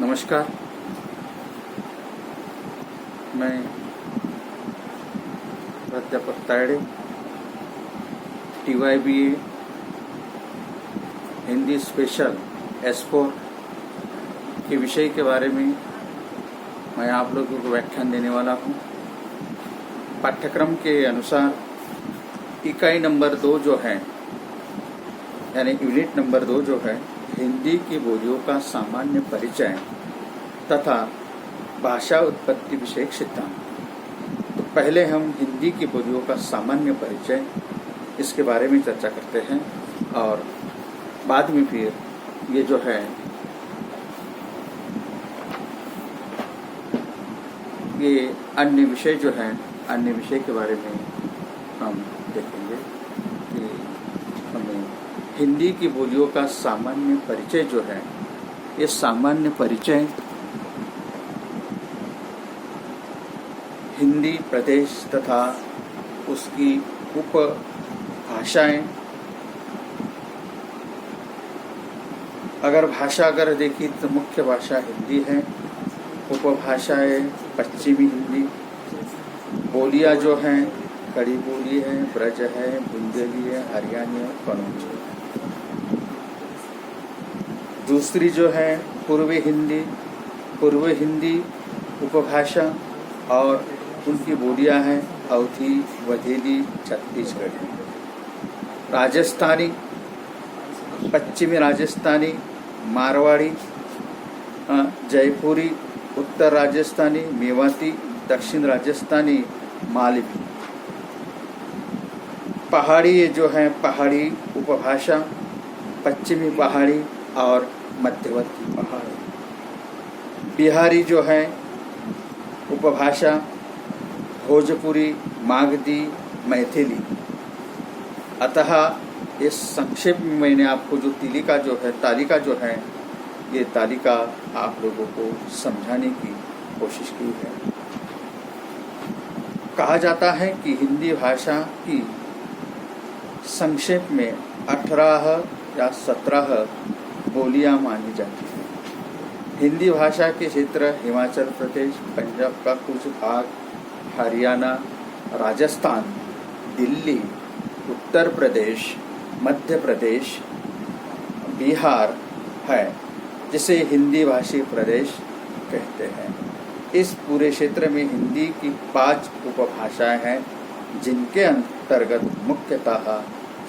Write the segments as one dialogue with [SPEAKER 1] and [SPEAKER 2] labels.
[SPEAKER 1] नमस्कार। मैं प्राध्यापक Tayade TYBA Hindi special S4 के विषय के बारे में मैं आप लोगों को व्याख्यान देने वाला हूँ। पाठ्यक्रम के अनुसार इकाई नंबर 2 जो है यानी यूनिट नंबर 2 जो है हिंदी की बोलियों का सामान्य परिचय तथा भाषा उत्पत्ति विषयक सिद्धांत। तो पहले हम हिंदी की बोलियों का सामान्य परिचय इसके बारे में चर्चा करते हैं और बाद में फिर ये जो है ये अन्य विषय जो है अन्य विषय के बारे में हम देखेंगे कि हमें हिंदी की बोलियों का सामान्य परिचय जो है ये सामान्य परिचय हिंदी प्रदेश तथा उसकी उपभाषाएं अगर देखी तो मुख्य भाषा हिंदी है, उपभाषाएं पश्चिमी हिंदी, बोलियां जो हैं खड़ी बोली है, ब्रज है, बुंदेली है, हरियाणी है, कन्नौज है। दूसरी जो है पूर्वी हिंदी उपभाषा और उनकी बोलियां हैं अवधी, वघेली, छत्तीसगढ़ी। राजस्थानी, पश्चिमी राजस्थानी, मारवाड़ी, जयपुरी, उत्तर राजस्थानी, मेवाती, दक्षिण राजस्थानी, मालवी। पहाड़ी ये जो है पहाड़ी उपभाषा, पश्चिमी पहाड़ी और मध्यवर्ती पहाड़ी। बिहारी जो है उपभाषा, भोजपुरी, मागधी, मैथिली। अतः इस संक्षेप में मैंने आपको जो तालिका जो है ये तालिका आप लोगों को समझाने की कोशिश की है। कहा जाता है कि हिंदी भाषा की संक्षेप में 18 या 17 बोलियां मानी जाती हैं। हिंदी भाषा के क्षेत्र हिमाचल प्रदेश, पंजाब का कुछ भाग, हरियाणा, राजस्थान, दिल्ली, उत्तर प्रदेश, मध्य प्रदेश, बिहार है, जिसे हिंदी भाषी प्रदेश कहते हैं। इस पूरे क्षेत्र में हिंदी की 5 उपभाषाएं हैं, जिनके अंतर्गत मुख्यतः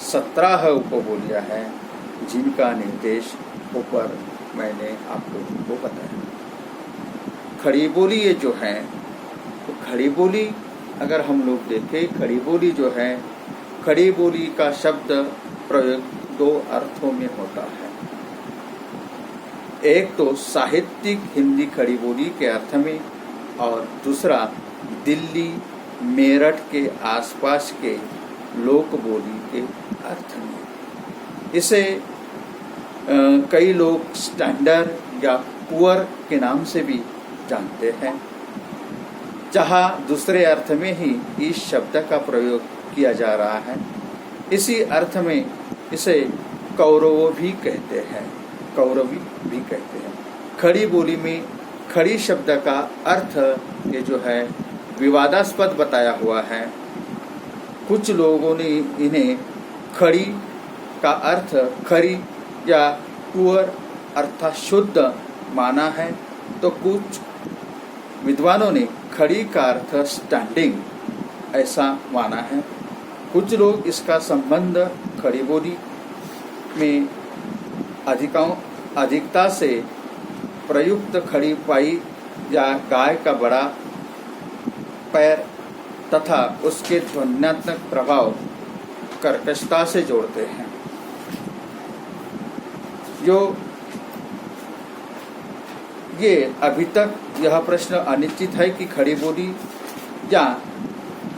[SPEAKER 1] 17 उपबोलियां हैं, जिनका निर्देश ऊपर मैंने आप लोगों को बताया। खड़ी बोली ये जो है तो खड़ी बोली अगर हम लोग देखें, खड़ी बोली जो है, खड़ी बोली का शब्द प्रयोग 2 अर्थों में होता है। एक तो साहित्यिक हिंदी खड़ी बोली के अर्थ में और दूसरा दिल्ली, मेरठ के आसपास के लोक बोली के अर्थ में। इसे कई लोग स्टैंडर्ड या पुअर के नाम से भी जानते हैं, जहाँ दूसरे अर्थ में ही इस शब्द का प्रयोग किया जा रहा है। इसी अर्थ में इसे कौरव भी कहते हैं। खड़ी बोली में खड़ी शब्द का अर्थ ये जो है विवादास्पद बताया हुआ है। कुछ लोगों ने इन्हें खड़ी का अर्थ खरी या पुअर अर्थात शुद्ध माना है, तो कुछ विद्वानों ने खड़ी का अर्थ स्टैंडिंग ऐसा माना है। कुछ लोग इसका संबंध खड़ी बोली में अधिकता से प्रयुक्त खड़ी पाई या गाय का बड़ा पैर तथा उसके ध्वन्यात्मक प्रभाव कर्कशता से जोड़ते हैं। जो ये अभी तक यह प्रश्न अनिश्चित है कि खड़ी बोली या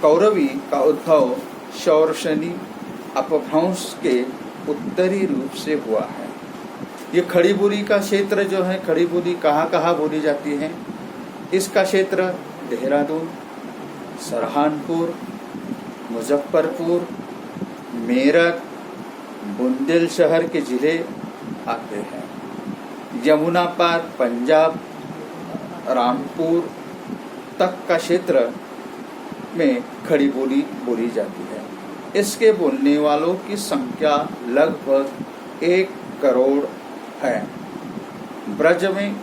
[SPEAKER 1] कौरवी का उद्भव शौरसेनी अपभ्रंश के उत्तरी रूप से हुआ है। ये खड़ी बोली का क्षेत्र जो है, खड़ी बोली कहाँ बोली जाती है, इसका क्षेत्र देहरादून, सरहानपुर, मुजफ्फरपुर, मेरठ, बुंदेलशहर के जिले आते हैं। यमुना पार पंजाब रामपुर तक का क्षेत्र में खड़ी बोली बोली जाती है। इसके बोलने वालों की संख्या लगभग 1 करोड़ है। ब्रज में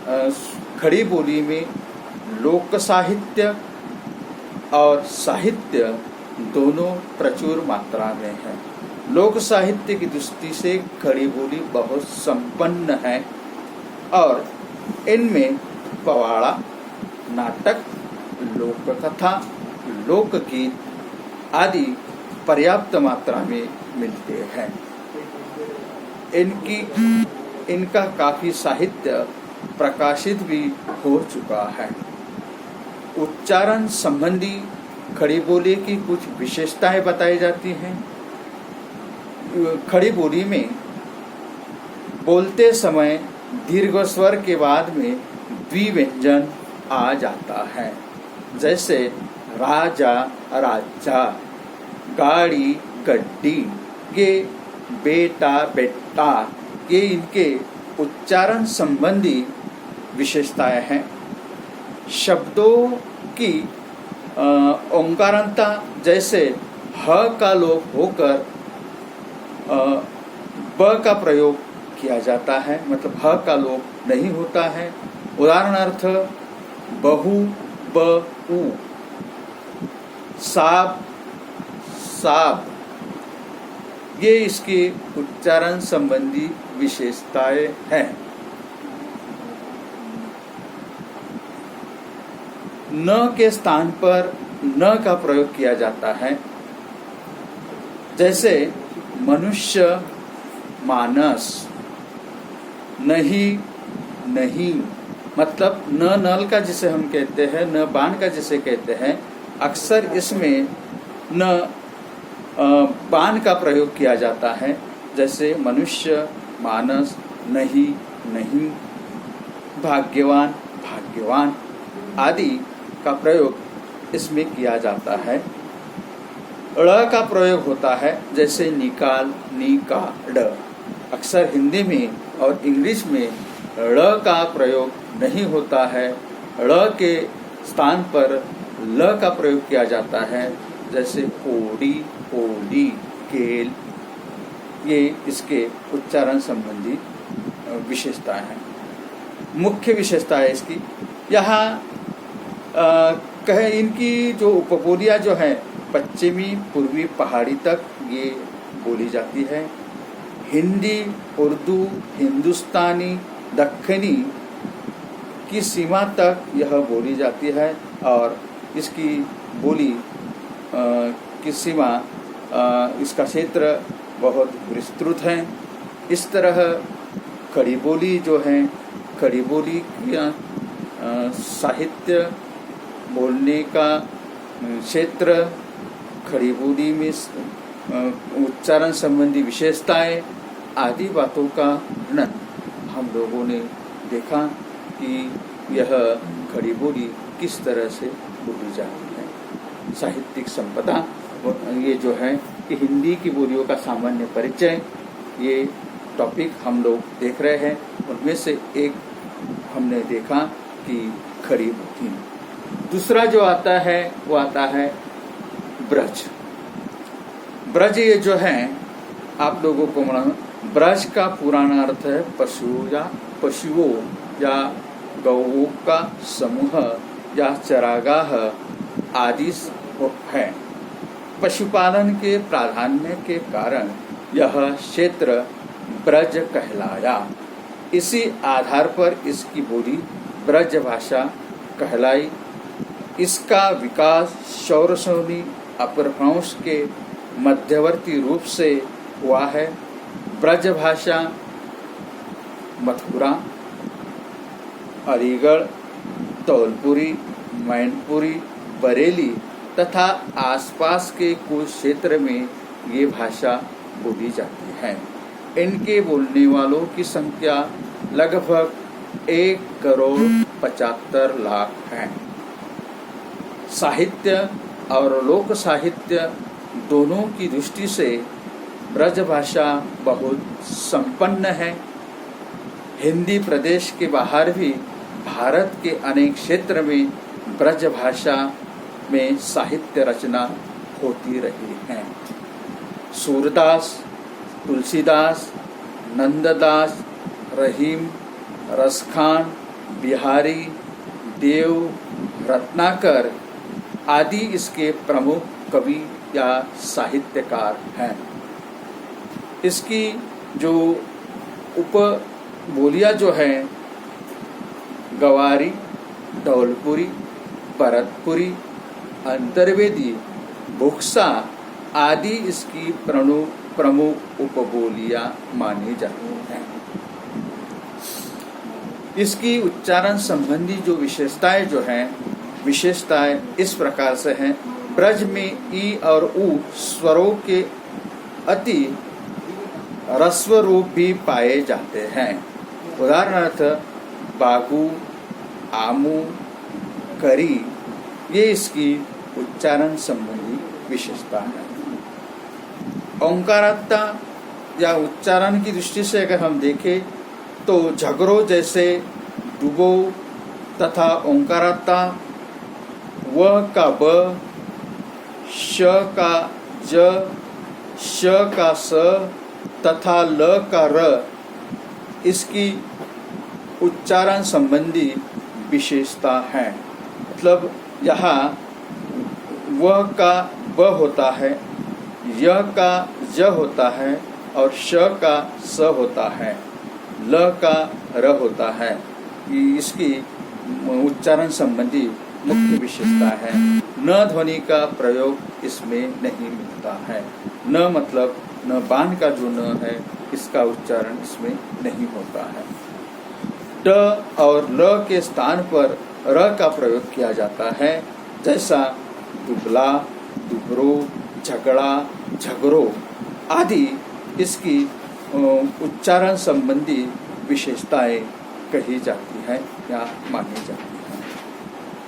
[SPEAKER 1] खड़ी बोली में लोक साहित्य और साहित्य दोनों प्रचुर मात्रा में है। लोक साहित्य की दृष्टि से खड़ी बोली बहुत संपन्न है और इनमें पवाड़ा, नाटक, लोक कथा, लोकगीत आदि पर्याप्त मात्रा में मिलते हैं। इनका काफी साहित्य प्रकाशित भी हो चुका है। उच्चारण संबंधी खड़ी बोली की कुछ विशेषताएं बताई जाती हैं। खड़ी बोली में बोलते समय दीर्घ स्वर के बाद में द्विव्यंजन आ जाता है, जैसे राजा, राजा, गाड़ी, गड्डी, ये बेटा, बेटा, ये इनके उच्चारण संबंधी विशेषताएं हैं। शब्दों की ओंकारांता, जैसे ह का लोप होकर ब का प्रयोग किया जाता है, मतलब ह का लोप नहीं होता है। उदाहरणार्थ बहु, ब, उ, साब, साब, ये इसके उच्चारण संबंधी विशेषताएं हैं। न के स्थान पर न का प्रयोग किया जाता है, जैसे मनुष्य, मानस, नहीं, नहीं, मतलब न नल का जिसे हम कहते हैं, न बाण का जिसे कहते हैं, अक्सर इसमें न बाण का प्रयोग किया जाता है, जैसे मनुष्य, मानस, नहीं, नहीं, भाग्यवान, भाग्यवान आदि का प्रयोग इसमें किया जाता है। ड़ का प्रयोग होता है, जैसे निकाल, निकाड। अक्सर हिंदी में और इंग्लिश में ड़ का प्रयोग नहीं होता है। ड़ के स्थान पर ल का प्रयोग किया जाता है, जैसे ओडी, ओडी, केल। ये इसके उच्चारण संबंधी विशेषताएं हैं। मुख्य विशेषता है इसकी, यहाँ कहे इनकी जो उपबोलियाँ जो हैं पश्चिमी पूर्वी पहाड़ी तक ये बोली जाती है। हिंदी, उर्दू, हिंदुस्तानी, दक्खनी की सीमा तक यह बोली जाती है और इसकी बोली की सीमा, इसका क्षेत्र बहुत विस्तृत है। इस तरह खड़ी बोली जो है, खड़ी बोली का साहित्य, बोलने का क्षेत्र, खड़ी बोली में उच्चारण संबंधी विशेषताएं आदि बातों का वर्णन हम लोगों ने देखा कि यह खड़ी बोली किस तरह से बोली जाती है। साहित्यिक संपदा ये जो है कि हिंदी की बोलियों का सामान्य परिचय, ये टॉपिक हम लोग देख रहे हैं। उनमें से एक हमने देखा कि खड़ी बोली। दूसरा जो आता है वो आता है ब्रज। ब्रज ये जो है आप लोगों को मालूम, ब्रज का पुराना अर्थ है पशु या पशुओं या गौओं का समूह या चरागाह आदि है। पशुपालन के प्राधान्य के कारण यह क्षेत्र ब्रज कहलाया। इसी आधार पर इसकी बोली ब्रज भाषा कहलाई। इसका विकास शौरसेनी अपभ्रंश के मध्यवर्ती रूप से हुआ है। ब्रज भाषा मथुरा, अलीगढ़, धौलपुरी, मैनपुरी, बरेली तथा आसपास के कुछ क्षेत्र में ये भाषा बोली जाती है। इनके बोलने वालों की संख्या लगभग 1,75,00,000 है। साहित्य और लोक साहित्य दोनों की दृष्टि से ब्रज भाषा बहुत संपन्न है। हिंदी प्रदेश के बाहर भी भारत के अनेक क्षेत्र में ब्रज भाषा में साहित्य रचना होती रही है। सूरदास, तुलसीदास, नंददास, रहीम, रसखान, बिहारी, देव, रत्नाकर आदि इसके प्रमुख कवि या साहित्यकार हैं। इसकी जो उपबोलियाँ जो हैं गवारी, धौलपुरी, भरतपुरी, अंतर्वेदी, बुक्सा आदि इसकी प्रमुख उपबोलियाँ मानी जाती हैं। इसकी उच्चारण संबंधी जो विशेषताएं इस प्रकार से हैं। ब्रज में ई और उ स्वरों के अति ह्रस्व रूप भी पाए जाते हैं। उदाहरणार्थ बागु, आमू, करी ये इसकी उच्चारण संबंधी विशेषता है। ओंकारात्ता या उच्चारण की दृष्टि से अगर हम देखें तो झगड़ो जैसे डुबो तथा ओंकारात्ता व का ब, श का ज, श का स तथा ल का र इसकी उच्चारण संबंधी विशेषता है। मतलब यहाँ व का ब होता है, य का ज होता है और श का स होता है, ल का र होता है। इसकी उच्चारण संबंधी मुख्य विशेषता है। न ध्वनि का प्रयोग इसमें नहीं मिलता है। न मतलब न बान का जो न है इसका उच्चारण इसमें नहीं होता है। ट और ल के स्थान पर र का प्रयोग किया जाता है, जैसा दुबला, दुबरो, झगड़ा, झगड़ो आदि इसकी उच्चारण संबंधी विशेषताएं कही जाती है या मानी जाती है।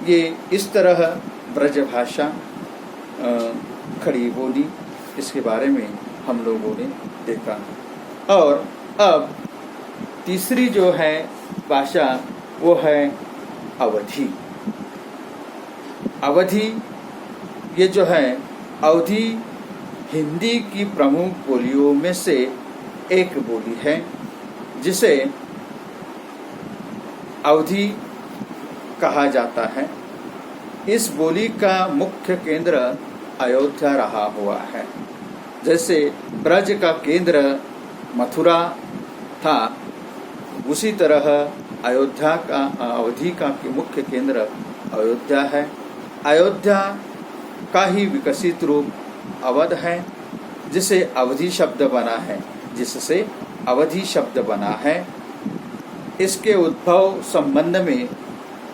[SPEAKER 1] ये इस तरह ब्रज भाषा खड़ी बोली इसके बारे में हम लोगों ने देखा। और अब तीसरी जो है भाषा वो है अवधी। अवधी ये जो है अवधी हिंदी की प्रमुख बोलियों में से एक बोली है, जिसे अवधी कहा जाता है। इस बोली का मुख्य केंद्र अयोध्या रहा हुआ है। जैसे ब्रज का केंद्र मथुरा था, उसी तरह अवधी का मुख्य केंद्र अयोध्या है। अयोध्या का ही विकसित रूप अवध है, जिससे अवधी शब्द बना है। इसके उद्भव संबंध में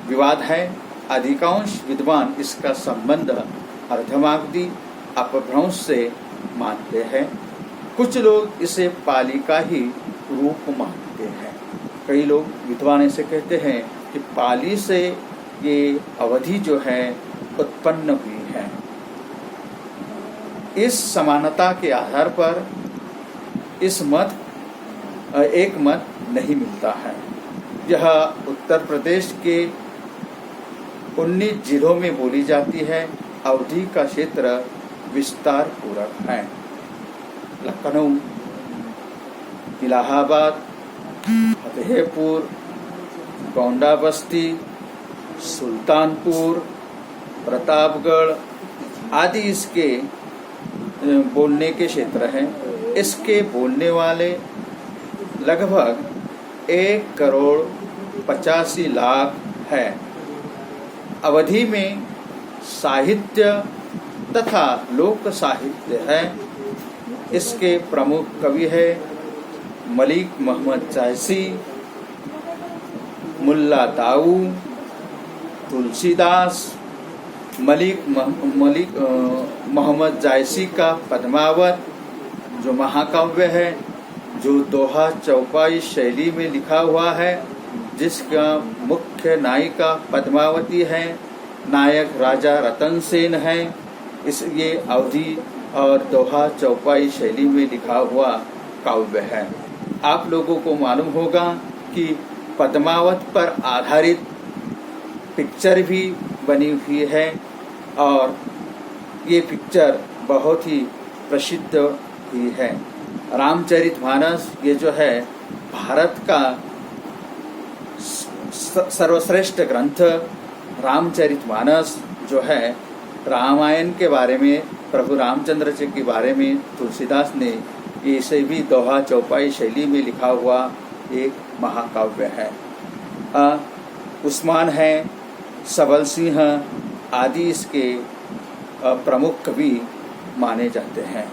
[SPEAKER 1] विवाद है। अधिकांश विद्वान इसका संबंध अर्धमागधी अपभ्रंश से मानते हैं। कुछ लोग इसे पाली का ही रूप मानते हैं। कई लोग विद्वान ऐसे कहते हैं कि पाली से ये अवधी जो है उत्पन्न हुई है। इस समानता के आधार पर एक मत नहीं मिलता है। यह उत्तर प्रदेश के 19 जिलों में बोली जाती है। अवधी का क्षेत्र विस्तार पूर्वक है। लखनऊ, इलाहाबाद, फतेहपुर, गोंडा बस्ती, सुल्तानपुर, प्रतापगढ़ आदि इसके बोलने के क्षेत्र हैं। इसके बोलने वाले लगभग 1,85,00,000 है। अवधी में साहित्य तथा लोक साहित्य है। इसके प्रमुख कवि है मलिक मोहम्मद जायसी, मुल्ला दाऊ, तुलसीदास। मलिक मोहम्मद जायसी का पद्मावत जो महाकाव्य है, जो दोहा चौपाई शैली में लिखा हुआ है, जिसका मुख्य नायिका पद्मावती है, नायक राजा रतन सेन है। ये अवधी और दोहा चौपाई शैली में लिखा हुआ काव्य है। आप लोगों को मालूम होगा कि पद्मावत पर आधारित पिक्चर भी बनी हुई है और ये पिक्चर बहुत ही प्रसिद्ध हुई है। रामचरितमानस ये जो है भारत का सर्वश्रेष्ठ ग्रंथ रामचरितमानस जो है रामायण के बारे में, प्रभु रामचंद्र जी के बारे में तुलसीदास ने इसे भी दोहा चौपाई शैली में लिखा हुआ एक महाकाव्य है। उस्मान है, सबल सिंह आदि इसके प्रमुख कवि माने जाते हैं।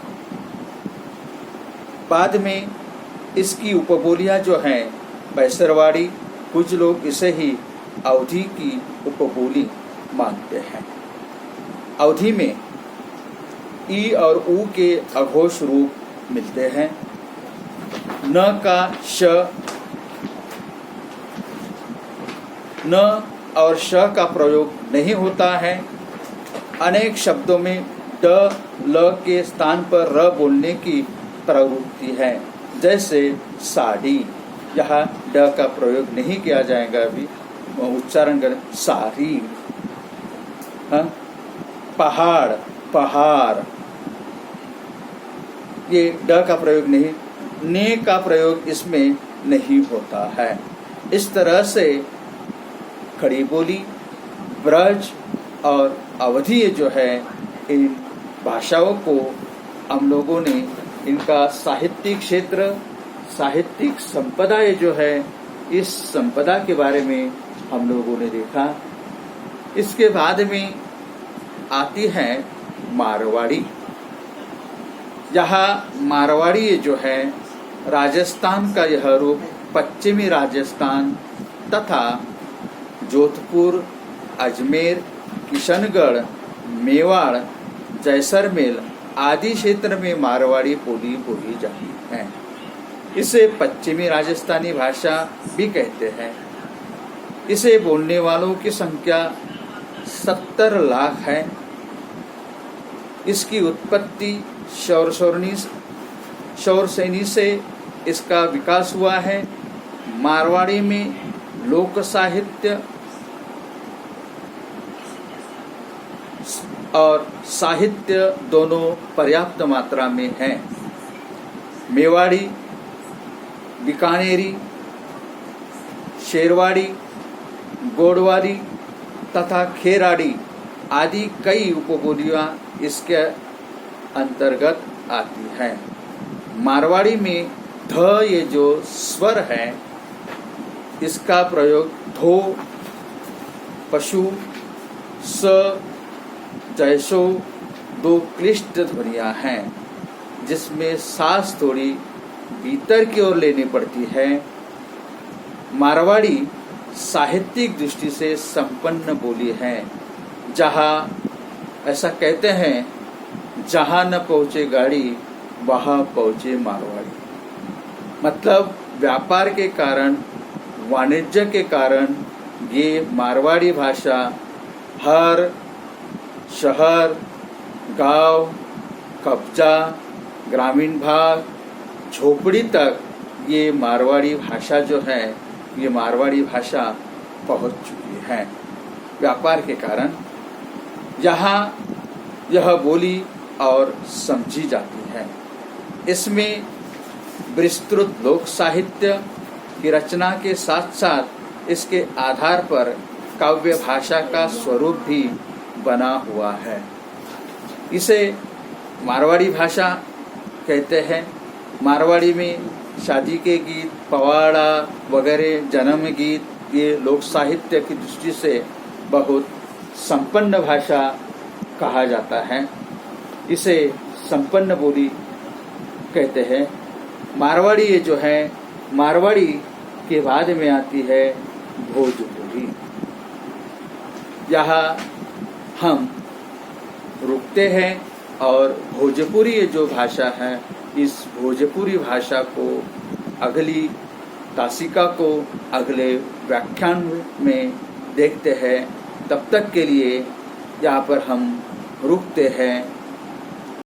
[SPEAKER 1] बाद में इसकी उपबोलियां जो हैं बैसरवाड़ी, कुछ लोग इसे ही अवधी की उपबोली मानते हैं। अवधी में ई और ऊ के अघोष रूप मिलते हैं। न का श, न और श का प्रयोग नहीं होता है। अनेक शब्दों में ड ल के स्थान पर र बोलने की प्रवृत्ति है। जैसे साड़ी, यहाँ ड का प्रयोग नहीं किया जाएगा, अभी उच्चारण करें सारी। पहाड़, पहाड़, ये ड का प्रयोग नहीं, ने का प्रयोग इसमें नहीं होता है। इस तरह से खड़ी बोली, ब्रज और अवधी जो है, इन भाषाओं को हम लोगों ने इनका साहित्यिक क्षेत्र, साहित्यिक संपदा जो है, इस संपदा के बारे में हम लोगों ने देखा। इसके बाद में आती है मारवाड़ी। यहाँ मारवाड़ी जो है राजस्थान का यह रूप पश्चिमी राजस्थान तथा जोधपुर, अजमेर, किशनगढ़, मेवाड़, जैसलमेर आदि क्षेत्र में मारवाड़ी बोली जाती है। इसे पश्चिमी राजस्थानी भाषा भी कहते हैं। इसे बोलने वालों की संख्या 70 लाख है। इसकी उत्पत्ति शौरसेनी से इसका विकास हुआ है। मारवाड़ी में लोक साहित्य और साहित्य दोनों पर्याप्त मात्रा में हैं। मेवाड़ी, बीकानेरी, शेरवाड़ी, गोडवारी तथा खेराड़ी आदि कई उपबोलियां इसके अंतर्गत आती हैं। मारवाड़ी में ध ये जो स्वर है, इसका प्रयोग धो, पशु, स, जैसो दो क्लिष्ट ध्वनियां हैं, जिसमें सांस थोड़ी भीतर की ओर लेनी पड़ती है। मारवाड़ी साहित्यिक दृष्टि से संपन्न बोली है। जहाँ ऐसा कहते हैं, जहाँ न पहुँचे गाड़ी वहाँ पहुँचे मारवाड़ी। मतलब व्यापार के कारण, वाणिज्य के कारण ये मारवाड़ी भाषा हर शहर, गांव, कब्जा, ग्रामीण भाग, झोपड़ी तक ये मारवाड़ी भाषा जो है, ये मारवाड़ी भाषा पहुंच चुकी है। व्यापार के कारण यहाँ यह बोली और समझी जाती है। इसमें विस्तृत लोक साहित्य की रचना के साथ साथ इसके आधार पर काव्य भाषा का स्वरूप भी बना हुआ है। इसे मारवाड़ी भाषा कहते हैं। मारवाड़ी में शादी के गीत, पवाड़ा वगैरह, जन्म गीत, ये लोक साहित्य की दृष्टि से बहुत संपन्न भाषा कहा जाता है। इसे संपन्न बोली कहते हैं। मारवाड़ी ये जो है, मारवाड़ी के बाद में आती है भोजपुरी। यहाँ हम रुकते हैं और भोजपुरी ये जो भाषा है, इस भोजपुरी भाषा को अगली तासिका को अगले व्याख्यान में देखते हैं। तब तक के लिए यहाँ पर हम रुकते हैं।